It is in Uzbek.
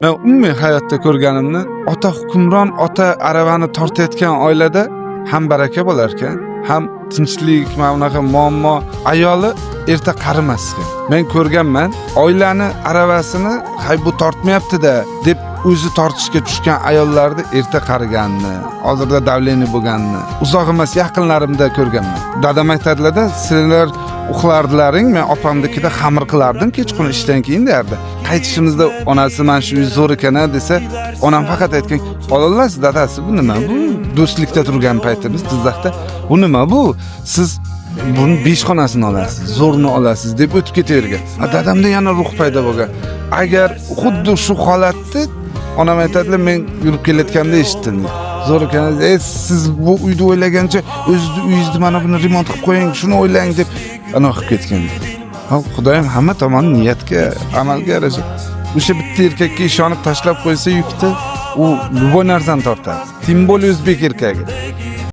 Men umumiy hayotda ko'rganimni, ota hukmron, ota aravani tortayotgan oilada ham baraka bo'lar ekan, ham tinchlik, mana bunaqa muammo, ayoli erta qarimas ekan. Men ko'rganman, oilani aravasini hay bu tortmayapti-da deb o'zi tortishga tushgan ayollarni erta qariganini, hozirda davleniya bo'lganini, uzoq emas yaqinlarimda ko'rganman. Dadam aytadilar-da, sizlar uxlardilaring, men opamnikida xamir qilardim kechqurun ishdan keyin derdi. Qaytishimizda onasi men shu zo'r ekan desa, onam faqat aytgan, "Ololasiz dadasi, bu nima? Bu do'stlikda turgan paytimiz Jizzaxda, bu nima bu? Siz buni 5 xonasini olasiz, zo'rni olasiz" deb o'tib ketavergan. Dadamda yana ruh paydo bo'lgan. Agar xuddi shu holatni onam aytadilar, men yurib kelayotganda eshitdim. Zo'r ekan, siz bu uyni o'ylagancha o'zingizni uyingizni mana buni remont qilib qo'ying, shuni o'ylang deb anaqa qilib ketgan. Xudoyim hamma tomon niyatga, amalga yarasha. O'sha bitta erkakka ishonib tashlab qo'ysa yukni, u любой narsani tortadi. Tim bo'l o'zbek erkagi.